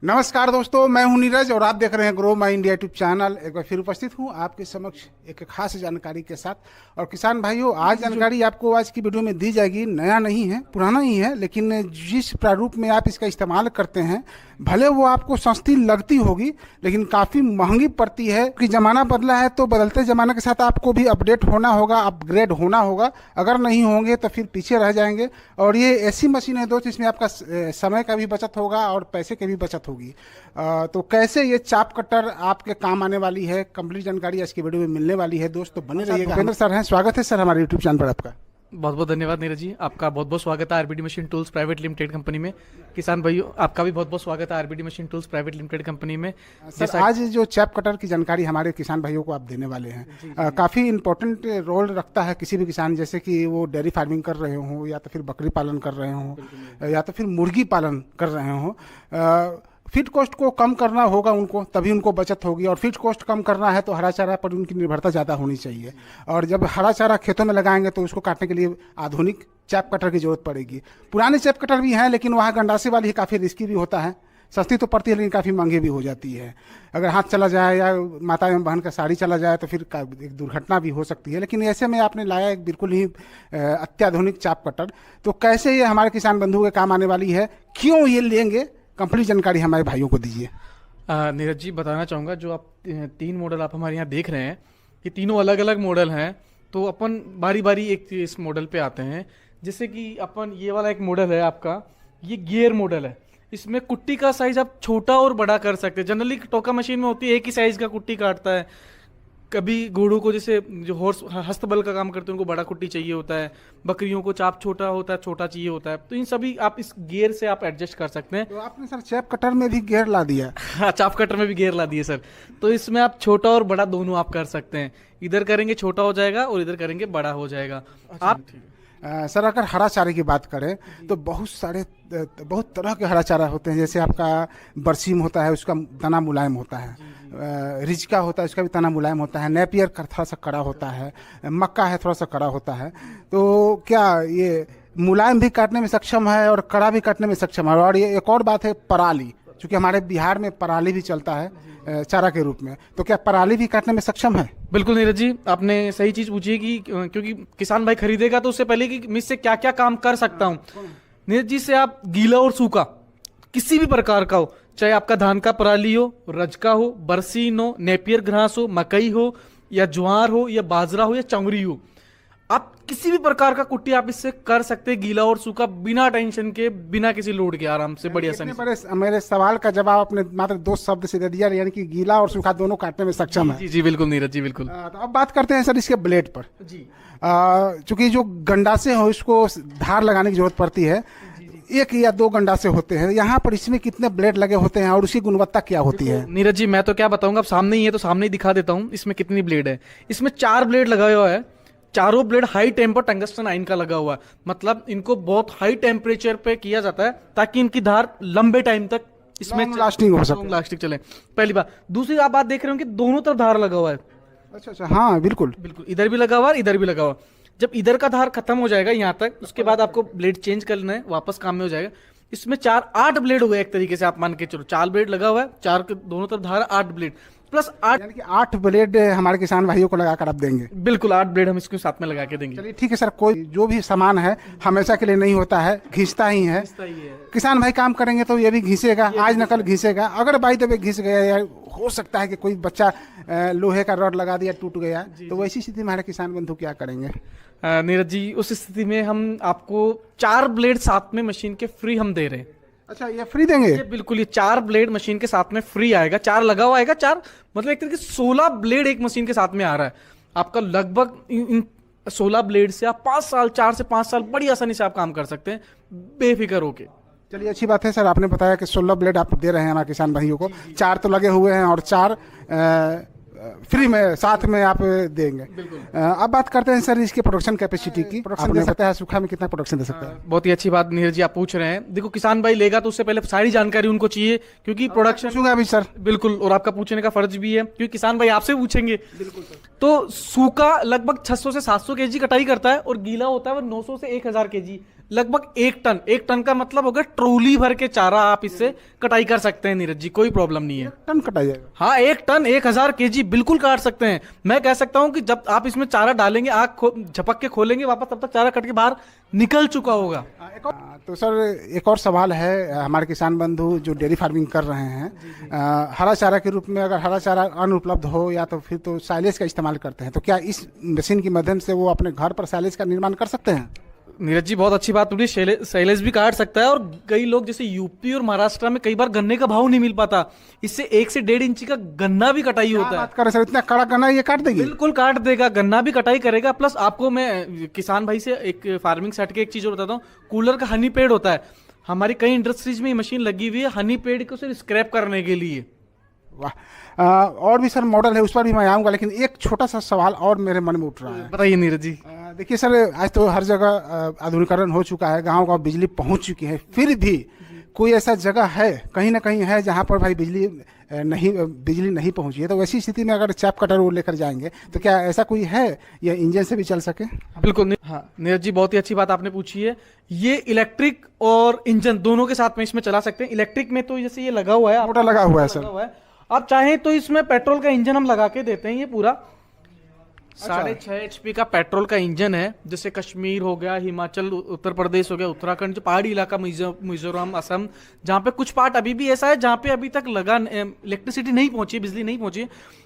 नमस्कार दोस्तों, मैं हूं नीरज और आप देख रहे हैं grow my India YouTube channel. एक बार फिर उपस्थित हूं आपके समक्ष एक खास जानकारी के साथ। और किसान भाइयों, आज जानकारी आपको आज की वीडियो में दी जाएगी। नया नहीं है, पुराना ही है, लेकिन जिस प्रारूप में आप इसका इस्तेमाल करते हैं, भले वो आपको सस्ती लगती होगी लेकिन काफ़ी महंगी पड़ती है कि ज़माना बदला है। तो बदलते ज़माने के साथ आपको भी अपडेट होना होगा, अपग्रेड होना होगा। अगर नहीं होंगे तो फिर पीछे रह जाएंगे। और ये ऐसी मशीन है दोस्त, इसमें आपका समय का भी बचत होगा और पैसे की भी बचत होगी। तो कैसे ये चाप कटर आपके काम आने वाली है, कंप्लीट जानकारी आज की वीडियो में मिलने वाली है दोस्त। तो बने रहिएगा। भूपेंद्र सर हैं, स्वागत है सर हमारे यूट्यूब चैनल पर आपका। बहुत बहुत धन्यवाद नीरज जी, आपका बहुत बहुत स्वागत है RBD machine tools private limited company में। किसान भाइयों, आपका भी बहुत बहुत स्वागत है RBD machine tools private limited company में। सर, आज जो चैप कटर की जानकारी हमारे किसान भाइयों को आप देने वाले हैं, काफ़ी इंपॉर्टेंट रोल रखता है किसी भी किसान, जैसे कि वो डेयरी फार्मिंग कर रहे हों या तो फिर बकरी पालन कर रहे हों या तो फिर मुर्गी पालन कर रहे हों। फीड कॉस्ट को कम करना होगा उनको, तभी उनको बचत होगी। और फीड कॉस्ट कम करना है तो हरा चारा पर उनकी निर्भरता ज़्यादा होनी चाहिए। और जब हरा चारा खेतों में लगाएंगे तो उसको काटने के लिए आधुनिक चैप कटर की जरूरत पड़ेगी। पुराने चैप कटर भी हैं, लेकिन वहाँ गंडासे वाली काफ़ी रिस्की भी होता है। सस्ती तो पड़ती है लेकिन काफ़ी महंगी भी हो जाती है। अगर हाथ चला जाए या माता एवं बहन का साड़ी चला जाए तो फिर एक दुर्घटना भी हो सकती है। लेकिन ऐसे में आपने लाया एक बिल्कुल ही अत्याधुनिक चाप कटर। तो कैसे ये हमारे किसान बंधुओं के काम आने वाली है, क्यों ये लेंगे, कंप्लीट जानकारी हमारे भाइयों को दीजिए। नीरज जी, बताना चाहूँगा, जो आप तीन मॉडल आप हमारे यहाँ देख रहे हैं, ये तीनों अलग अलग मॉडल हैं। तो अपन बारी बारी एक इस मॉडल पे आते हैं। जैसे कि अपन ये वाला एक मॉडल है आपका, ये गियर मॉडल है। इसमें कुट्टी का साइज आप छोटा और बड़ा कर सकते हैं। जनरली टोका मशीन में होती है एक ही साइज का कुट्टी काटता है। कभी घोड़ों को, जैसे जो हॉर्स हस्तबल का काम करते हैं, उनको बड़ा कुट्टी चाहिए होता है। बकरियों को चाप छोटा होता है, छोटा चाहिए होता है। तो इन सभी आप इस गियर से आप एडजस्ट कर सकते हैं। तो आपने सर चैप कटर में भी गियर ला दिया? हाँ, चाप कटर में भी गियर ला दिए सर। तो इसमें आप छोटा और बड़ा दोनों आप कर सकते हैं। इधर करेंगे छोटा हो जाएगा और इधर करेंगे बड़ा हो जाएगा। आप सर, अगर हरा चारे की बात करें तो बहुत तरह के हरा चारा होते हैं। जैसे आपका बरसीम होता है, उसका तना मुलायम होता है। रिजका होता है, उसका भी तना मुलायम होता है। नेपियर का थोड़ा सा कड़ा होता है। मक्का है, थोड़ा सा कड़ा होता है। तो क्या ये मुलायम भी काटने में सक्षम है और कड़ा भी काटने में सक्षम है? और ये एक और बात है, पराली, क्योंकि हमारे बिहार में पराली भी चलता है चारा के रूप में। तो क्या पराली भी काटने में सक्षम है? बिल्कुल नीरज जी, आपने सही चीज पूछी है कि क्योंकि किसान भाई खरीदेगा तो उससे पहले कि मैं इससे क्या क्या काम कर सकता हूँ। नीरज जी, से आप गीला और सूखा किसी भी प्रकार का हो, चाहे आपका धान का पराली हो, रजका हो, बरसीन हो, नेपियर घास हो, मकई हो या ज्वार हो या बाजरा हो या चौंगरी हो, आप किसी भी प्रकार का कुट्टी आप इससे कर सकते हैं, गीला और सूखा, बिना टेंशन के, बिना किसी लोड के, आराम से, बढ़िया आसानी। मेरे सवाल का जवाब आपने मात्र 2 शब्द से दे दिया, यानी कि गीला और सूखा दोनों काटने में सक्षम है। जी जी बिल्कुल नीरज जी, बिल्कुल। तो अब बात करते हैं सर इसके ब्लेड पर। जी, चूंकि जो गंडासे हो उसको धार लगाने की जरूरत पड़ती है। एक या 2 गंडासे होते हैं यहाँ पर, इसमें कितने ब्लेड लगे होते हैं और उसकी गुणवत्ता क्या होती है? नीरज जी, मैं तो क्या बताऊंगा, अब सामने ही है तो सामने ही दिखा देता हूँ इसमें कितनी ब्लेड है। इसमें 4 ब्लेड लगा हुआ है। चारों blade high temper tungsten ion का लगा हुआ है। मतलब इनको बहुत हाई टेम्परेचर पे किया जाता है ताकि इनकी धार लंबे टाइम तक इसमें लास्टिंग हो सके, लॉन्ग लास्टिंग चले। पहली बात। दूसरी आप बात देख रहे हो कि दोनों तरफ धार लगा हुआ है। अच्छा, हाँ बिल्कुल बिल्कुल, इधर भी लगा हुआ है, इधर भी लगा हुआ। जब इधर का धार खत्म हो जाएगा यहाँ तक, उसके बाद आपको ब्लेड चेंज करना है, वापस काम में हो जाएगा। इसमें 8 ब्लेड हो गए एक तरीके से, आप मान के चलो 4 ब्लेड लगा हुआ है, 4 के दोनों तरफ धार, 8 ब्लेड प्लस 8, यानी कि 8 ब्लेड हमारे किसान भाइयों को लगाकर आप देंगे? बिल्कुल 8 ब्लेड हम इसके साथ में लगा के देंगे। चलिए ठीक है सर। कोई जो भी सामान है हमेशा के लिए नहीं होता है, घिसता ही है। किसान भाई काम करेंगे तो ये भी घिसेगा, आज न कल घिसेगा। अगर बाई दबे घिस गया या हो सकता है कि कोई बच्चा लोहे का रॉड लगा दिया, टूट गया, तो वैसी स्थिति में हमारे किसान बंधु क्या करेंगे? नीरज जी, उस स्थिति में हम आपको 4 ब्लेड साथ में मशीन के फ्री हम दे रहे हैं। अच्छा, ये फ्री देंगे? ये बिल्कुल, ये 4 ब्लेड मशीन के साथ में फ्री आएगा। 4 लगा हुआ आएगा, 4 मतलब एक तरीके से 16 ब्लेड एक मशीन के साथ में आ रहा है आपका। लगभग इन 16 ब्लेड से आप 5 साल, 4 से 5 साल बड़ी आसानी से आप काम कर सकते हैं, बेफिक्र होके। चलिए अच्छी बात है सर। आपने बताया कि 16 ब्लेड आप दे रहे हैं हमारे किसान भाइयों को। 4 तो लगे हुए हैं और 4 फ्री में साथ में आप देंगे। अब बात करते हैं सर इसके प्रोडक्शन कैपेसिटी की। प्रोडक्शन दे सकते हैं सूखा में, कितना प्रोडक्शन दे सकते हैं? बहुत ही अच्छी बात नीरज जी आप पूछ रहे हैं। देखो, किसान भाई लेगा तो उससे पहले सारी जानकारी उनको चाहिए, क्योंकि प्रोडक्शन पूछूंगा अभी सर। बिल्कुल, और आपका पूछने का फर्ज भी है, क्योंकि किसान भाई आपसे पूछेंगे। बिल्कुल। तो सूखा लगभग 600 से 700 केजी कटाई करता है और गीला होता है वो 900 से 1000 केजी लगभग 1 टन का मतलब होगा ट्रोली भर के चारा आप इससे कटाई कर सकते हैं नीरज जी, कोई प्रॉब्लम नहीं है। टन कटा जाएगा? हाँ, 1 टन 1000 kg बिल्कुल काट सकते हैं। मैं कह सकता हूं कि जब आप इसमें चारा डालेंगे, आग झपक के खोलेंगे वापस, तब तक चारा कट के बाहर निकल चुका होगा। तो सर एक और सवाल है, हमारे किसान बंधु जो डेयरी फार्मिंग कर रहे हैं, हरा चारा के रूप में अगर हरा चारा अनुपलब्ध हो या तो फिर तो साइलेज का इस्तेमाल करते हैं, तो क्या इस मशीन की मदद से वो अपने घर पर साइलेज का निर्माण कर सकते हैं? नीरज जी बहुत अच्छी बात बोली, साइलेज भी काट सकता है। और कई लोग जैसे यूपी और महाराष्ट्र में कई बार गन्ने का भाव नहीं मिल पाता, इससे 1 से 1.5 इंची का गन्ना भी कटाई होता है। बात कर रहे सर, इतना कड़ा गन्ना ये काट देगी? बिल्कुल काट देगा, गन्ना भी कटाई करेगा। प्लस आपको मैं किसान भाई से एक फार्मिंग सेट के एक चीज और बताता हूँ, कूलर का हनी पेड़ होता है, हमारी कई इंडस्ट्रीज में ये मशीन लगी हुई है हनी पेड़ को सिर्फ स्क्रैप करने के लिए। वाह। और भी सर मॉडल है, उस पर भी मैं आऊँगा, लेकिन एक छोटा सा सवाल और मेरे मन में उठ रहा है। बताइए नीरज जी। देखिए सर, आज तो हर जगह आधुनिकीकरण हो चुका है, गांव गांव बिजली पहुंच चुकी है, फिर भी कोई ऐसा जगह है, कहीं ना कहीं है जहां पर भाई बिजली नहीं पहुंची है, तो वैसी स्थिति में अगर चाप कटर वो लेकर जाएंगे तो क्या ऐसा कोई है या इंजन से भी चल सके? बिल्कुल। हाँ नीरज जी बहुत ही अच्छी बात आपने पूछी है। ये इलेक्ट्रिक और इंजन दोनों के साथ में इसमें चला सकते हैं। इलेक्ट्रिक में तो जैसे ये लगा हुआ है, मोटर लगा हुआ है सर, आप चाहें तो इसमें पेट्रोल का इंजन हम लगा के देते हैं। ये पूरा 6.5 HP का पेट्रोल का इंजन है। जैसे कश्मीर हो गया, हिमाचल, उत्तर प्रदेश हो गया, उत्तराखंड, जो पहाड़ी इलाका, मिजोरम, असम, जहाँ पे कुछ पार्ट अभी भी ऐसा है जहाँ पे अभी तक इलेक्ट्रिसिटी नहीं पहुंची, बिजली नहीं पहुंची,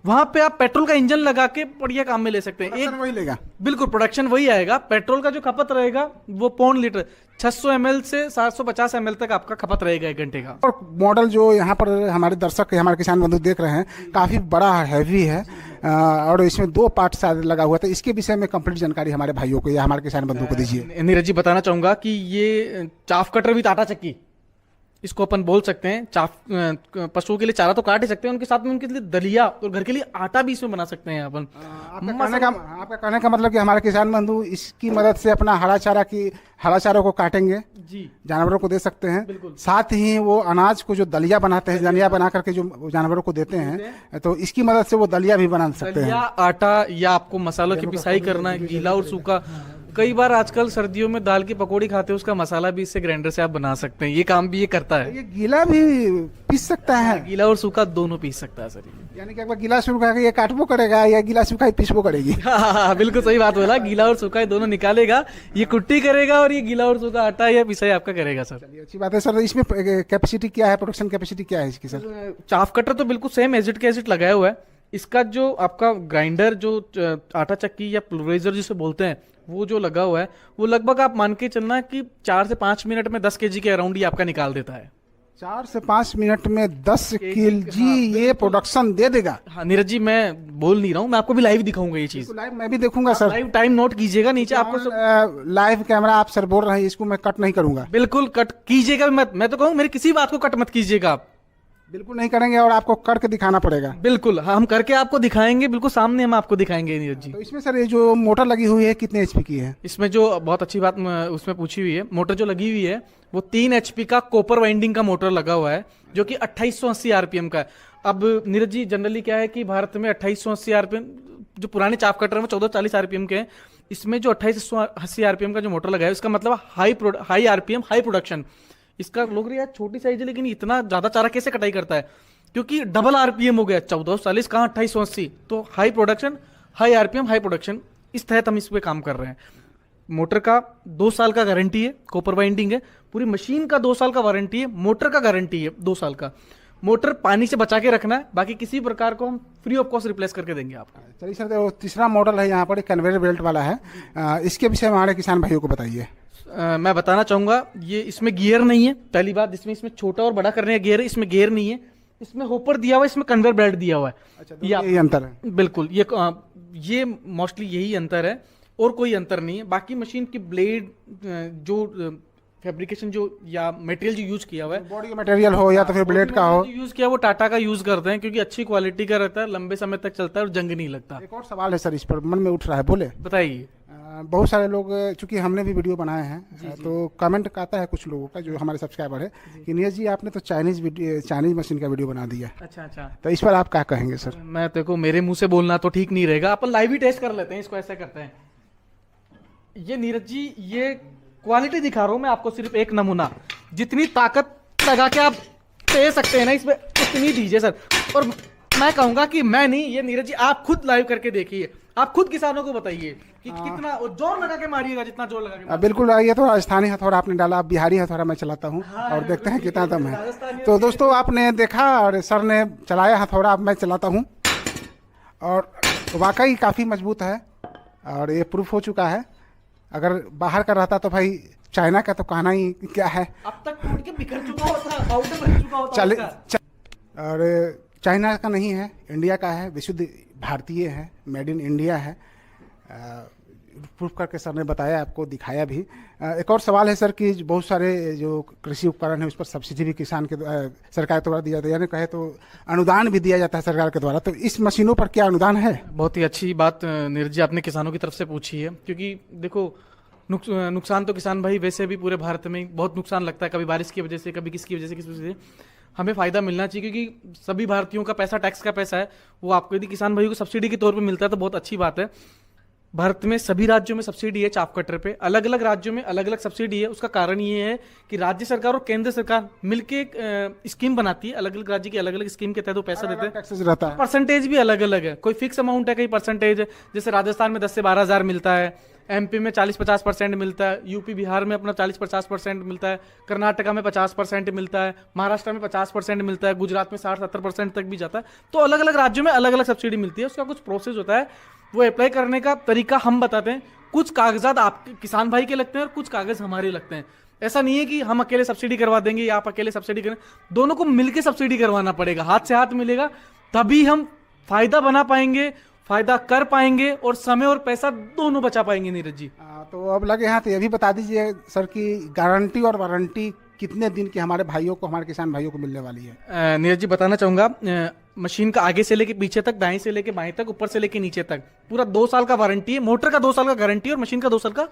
वहां पे आप पेट्रोल का इंजन लगा के बढ़िया काम में ले सकते हैं। एक वही लेगा, बिल्कुल प्रोडक्शन वही आएगा। पेट्रोल का जो खपत रहेगा वो 0.5 लीटर 600 ml से 750 ml तक आपका खपत रहेगा 1 घंटे का। और मॉडल जो यहाँ पर हमारे दर्शक, हमारे किसान बंधु देख रहे हैं, काफी बड़ा हैवी है, और इसमें 2 पार्ट शायद लगा हुआ था। इसके विषय में कंप्लीट जानकारी हमारे भाइयों को या हमारे किसान बंधु को दीजिए। नीरज जी बताना चाहूंगा कि ये चाफ कटर विद आटा चक्की, इसको अपन बोल सकते हैं। चाफ पशुओं के लिए चारा तो काट ही सकते हैं, उनके साथ में उनके लिए दलिया और घर के लिए आटा भी इसमें बना सकते हैं अपन। आपका कहने का मतलब कि हमारे किसान बंधु इसकी मदद से अपना हरा चारा को काटेंगे जी, जानवरों को दे सकते हैं, साथ ही वो अनाज को जो दलिया बनाते हैं, दलिया बना करके जो जानवरों को देते हैं, तो इसकी मदद से वो दलिया भी बना सकते हैं। आटा या आपको मसालों की पिसाई करना है, गीला और सूखा। कई बार आजकल सर्दियों में दाल की पकौड़ी खाते हैं, उसका मसाला भी इससे ग्राइंडर से आप बना सकते हैं। ये काम भी ये करता है। ये गीला भी पीस सकता है? गीला और सूखा दोनों पीस सकता है सर। यानी कि अगर गीला सूखा ये काटबो करेगा या गीला सूखा ही पीसबो करेगी? हाँ, बिल्कुल सही बात बोला। गीला और सूखा दोनों निकालेगा, ये कुट्टी करेगा और ये गीला और सूखा आटा या पिसाई आपका करेगा सर। चलिए अच्छी बाट है सर। इसमें कैपेसिटी क्या है, प्रोडक्शन कैपेसिटी क्या है इसकी सर? चाफ कटर तो बिल्कुल सेम एजिट के एजिट लगाया हुआ है। इसका जो आपका ग्राइंडर, जो आटा चक्की या प्लूराइजर जिसे बोलते हैं, वो जो लगा हुआ है, वो लगभग आप मान के चलना कि 4 से 5 मिनट में 10 kg के अराउंड ही आपका निकाल देता है। 4 से 5 मिनट में 10 kg ये प्रोडक्शन दे देगा? हाँ नीरज जी मैं बोल नहीं रहा हूँ, मैं आपको भी लाइव दिखाऊंगा ये चीज। लाइव मैं भी देखूंगा सर। लाइव टाइम नोट कीजिएगा नीचे आपको। लाइव कैमरा आप सर बोल रहे हैं, इसको मैं कट नहीं करूंगा। बिल्कुल कट कीजिएगा मत, मैं तो कहूँ मेरी किसी बात को कट मत कीजिएगा आप। बिल्कुल नहीं करेंगे, और आपको करके दिखाना पड़ेगा। बिल्कुल हाँ, हम करके आपको दिखाएंगे, बिल्कुल सामने हम आपको दिखाएंगे नीरज जी। तो इसमें सर ये जो मोटर लगी हुई है कितने HP की है? इसमें जो बहुत अच्छी बात उसमें पूछी हुई है, मोटर जो लगी हुई है वो 3 HP का कॉपर वाइंडिंग का मोटर लगा हुआ है, जो कि 2880 RPM का है। अब नीरज जी जनरली क्या है कि भारत में 2880 RPM, जो पुराने चाप कटर में 1440 RPM के हैं, इसमें जो 2880 RPM का जो मोटर लगा है, उसका मतलब हाई RPM हाई प्रोडक्शन। इसका लोग यार छोटी साइज है लेकिन इतना ज्यादा चारा कैसे कटाई करता है, क्योंकि डबल RPM हो गया, 1440 कहाँ 2880, तो high production high RPM high production, इस तहत हम इस पे काम कर रहे हैं। मोटर का 2 साल का गारंटी है, कॉपर वाइंडिंग है, पूरी मशीन का 2 साल का वारंटी है, मोटर का गारंटी है 2 साल का। मोटर पानी से बचा के रखना है, बाकी किसी प्रकार को हम फ्री ऑफ कॉस्ट रिप्लेस करके देंगे आपको। चलिए सर, तो तीसरा मॉडल है यहाँ पर, कन्वेयर बेल्ट वाला है, इसके विषय में हमारे किसान भाइयों को बताइए। मैं बताना चाहूंगा, ये इसमें गियर नहीं है, पहली बात। इसमें छोटा और बड़ा करने का गियर है, इसमें गियर नहीं है। इसमें होपर दिया हुआ है, इसमें कन्वेयर बेल्ट दिया हुआ है। अच्छा, तो यही अंतर है? बिल्कुल, ये मोस्टली यही अंतर है और कोई अंतर नहीं है। बाकी मशीन की ब्लेड, जो फैब्रिकेशन जो या मटेरियल जो यूज किया हुआ है, बॉडी का मटेरियल हो या तो फिर ब्लेड का हो, यूज किया वो टाटा का यूज करते हैं, क्योंकि अच्छी क्वालिटी का रहता है, लंबे समय तक चलता है और जंग नहीं लगता। एक और सवाल है सर, इस पर मन में उठ रहा है, बोले? बताइए। बहुत सारे लोग, चूंकि हमने भी वीडियो बनाए हैं, तो कमेंट आता है कुछ लोगों का, जो हमारे सब्सक्राइबर है, कि नीरज जी आपने तो चाइनीज मशीन का वीडियो बना दिया। अच्छा, तो इस पर आप क्या कहेंगे सर? मैं देखो, मेरे मुंह से बोलना तो ठीक नहीं रहेगा, अपन लाइव ही टेस्ट कर लेते हैं इसको। ऐसा करते हैं, ये नीरज जी, ये क्वालिटी दिखा रहा हूं मैं आपको, सिर्फ एक नमूना। जितनी ताकत लगा के आप दे सकते हैं ना इसमें, उतनी दीजिए सर। और मैं कहूंगा कि मैं नहीं, ये नीरज जी आप खुद लाइव करके देखिए, आप खुद किसानों को बताइए कि कितना जोर लगा के मारिएगा, जितना जोर लगा के। बिल्कुल, ये तो राजस्थानी हथौड़ा आपने डाला, अब बिहारी हथौड़ा मैं चलाता हूँ और देखते हैं कितना दम है। तो दोस्तों आपने देखा और सर ने चलाया हथौड़ा, अब मैं चलाता हूँ और वाकई काफ़ी मजबूत है और ये प्रूफ हो चुका है। अगर बाहर का रहता तो भाई चाइना का तो कहना ही क्या है, अब तक टूट के बिखर चुका होता, पाउडर बन चुका होता। और चाइना का नहीं है, इंडिया का है, विशुद्ध भारतीय है, मेड इन इंडिया है। प्रूफ करके सर ने बताया, आपको दिखाया भी। एक और सवाल है सर कि बहुत सारे जो कृषि उपकरण है उस पर सब्सिडी भी किसान के सरकार के द्वारा दिया जाता है, यानी कहे तो अनुदान भी दिया जाता है सरकार के द्वारा। तो इस मशीनों पर क्या अनुदान है? बहुत ही अच्छी बात नीरज जी आपने किसानों की तरफ से पूछी है, क्योंकि देखो नुकसान तो किसान भाई वैसे भी पूरे भारत में बहुत नुकसान लगता है, कभी बारिश की वजह से, कभी किसकी वजह से, किस वजह से। हमें फायदा मिलना चाहिए, क्योंकि सभी भारतीयों का पैसा टैक्स का पैसा है, वो आपको यदि किसान भाई को सब्सिडी के तौर पे मिलता है तो बहुत अच्छी बात है। भारत में सभी राज्यों में सब्सिडी है चाप कटर पे, अलग अलग राज्यों में अलग अलग सब्सिडी है। उसका कारण ये है कि राज्य सरकार और केंद्र सरकार मिलके एक स्कीम बनाती है, अलग अलग राज्य की अलग अलग स्कीम के तहत वो पैसा देते हैं। परसेंटेज भी अलग अलग है, कोई फिक्स अमाउंट है, कई परसेंटेज है। जैसे राजस्थान में 10 से 12 हज़ार मिलता है, एमपी में 40-50% मिलता है, यूपी बिहार में अपना 40-50% मिलता है, कर्नाटका में 50% मिलता है, महाराष्ट्र में 50% मिलता है, गुजरात में 60-70% तक भी जाता है। तो अलग अलग राज्यों में अलग अलग सब्सिडी मिलती है, उसका कुछ प्रोसेस होता है, वो अप्लाई करने का तरीका हम बताते हैं। कुछ कागजात आपके किसान भाई के लगते हैं और कुछ कागज हमारे लगते हैं। ऐसा नहीं है कि हम अकेले सब्सिडी करवा देंगे या आप अकेले सब्सिडी करें, दोनों को मिलकर सब्सिडी करवाना पड़ेगा, हाथ से हाथ मिलेगा, तभी हम फायदा बना पाएंगे, फायदा कर पाएंगे और समय और पैसा दोनों बचा पाएंगे। नीरज जी तो अब लगे यहाँ तो ये भी बता दीजिए सर कि गारंटी और वारंटी कितने दिन की हमारे भाइयों को, हमारे किसान भाइयों को मिलने वाली है? नीरज जी बताना चाहूंगा, मशीन का आगे से लेके पीछे तक, दाएं से लेके बाएं तक, ऊपर से लेके नीचे तक पूरा 2 साल का वारंटी है। मोटर का 2 साल का गारंटी और मशीन का 2 साल का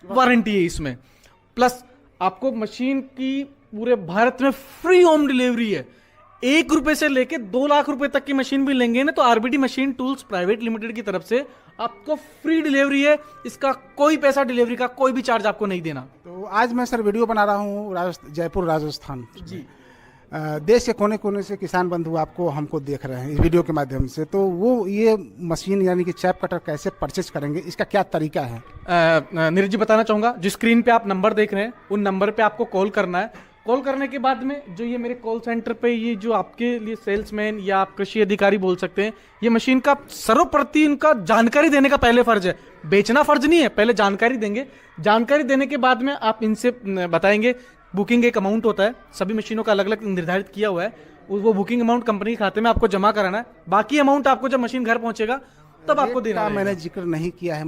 वारंटी है इसमें। प्लस आपको मशीन की पूरे भारत में फ्री होम डिलीवरी है। 1 रुपए से लेके 2 लाख रुपए तक की मशीन भी लेंगे ना तो RBD machine tools private limited की तरफ से आपको फ्री डिलीवरी है। इसका कोई पैसा डिलीवरी का कोई भी चार्ज आपको नहीं देना। तो आज मैं सर वीडियो बना रहा हूँ जयपुर राजस्थान जी, देश के कोने कोने से किसान बंधु आपको हमको देख रहे हैं इस वीडियो के माध्यम से। तो वो ये मशीन यानी कि चैप कटर कैसे परचेज करेंगे, इसका क्या तरीका है? नीरज जी बताना चाहूंगा, जिस स्क्रीन पे आप नंबर देख रहे हैं उन नंबर पे आपको कॉल करना है। कॉल करने के बाद में जो ये मेरे कॉल सेंटर पे ये जो आपके लिए सेल्समैन या आप कृषि अधिकारी बोल सकते हैं, ये मशीन का सर्वप्रति इनका जानकारी देने का पहले फर्ज है, बेचना फर्ज नहीं है, पहले जानकारी देंगे। जानकारी देने के बाद में आप इनसे बताएंगे, बुकिंग एक अमाउंट होता है, सभी मशीनों का अलग अलग निर्धारित किया हुआ है, वो बुकिंग अमाउंट कंपनी के खाते में आपको जमा कराना है। बाकी अमाउंट आपको जब मशीन घर पहुंचेगा तब आपको देना है। मैंने जिक्र नहीं किया है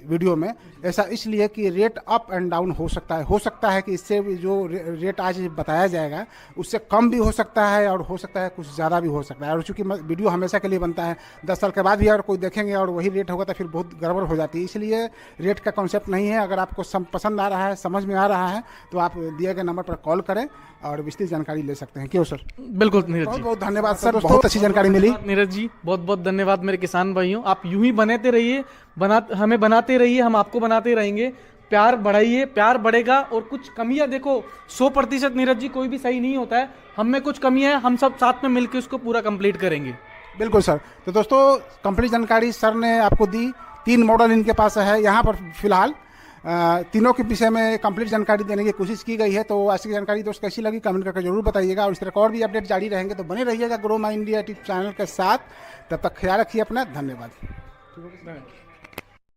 वीडियो में, ऐसा इसलिए कि रेट अप एंड डाउन हो सकता है कि इससे जो रेट आज बताया जाएगा उससे कम भी हो सकता है और हो सकता है कुछ ज़्यादा भी हो सकता है। और चूंकि वीडियो हमेशा के लिए बनता है, 10 साल के बाद भी अगर कोई देखेंगे और वही रेट होगा तो फिर बहुत गड़बड़ हो जाती है। इसलिए रेट का कॉन्सेप्ट नहीं है। अगर आपको पसंद आ रहा है, समझ में आ रहा है तो आप दिए गए नंबर पर कॉल करें और विस्तृत जानकारी ले सकते हैं। क्यों सर? बिल्कुल नीरज जी, बहुत बहुत धन्यवाद सर, बहुत अच्छी जानकारी मिली। नीरज जी बहुत बहुत धन्यवाद मेरे किसान भाइयों, आप यूं ही बनाते रहिए, हमें बनाते रहिए, हम आपको बनाते रहेंगे। प्यार बढ़ाइए, प्यार बढ़ेगा। और कुछ कमियां देखो 100% नीरज जी कोई भी सही नहीं होता है, हम में कुछ कमियां हैं, हम सब साथ में मिलकर उसको पूरा कंप्लीट करेंगे। बिल्कुल सर। तो दोस्तों कंप्लीट जानकारी सर ने आपको दी, 3 मॉडल इनके पास है यहाँ पर फिलहाल, तीनों के विषय में कंप्लीट जानकारी देने की कोशिश की गई है। तो आज की जानकारी दोस्त कैसी लगी कमेंट करके जरूर बताइएगा और इस तरह और भी अपडेट जारी रहेंगे तो बने रहिएगा grow my India YouTube channel के साथ। तब तक ख्याल रखिए अपना, धन्यवाद।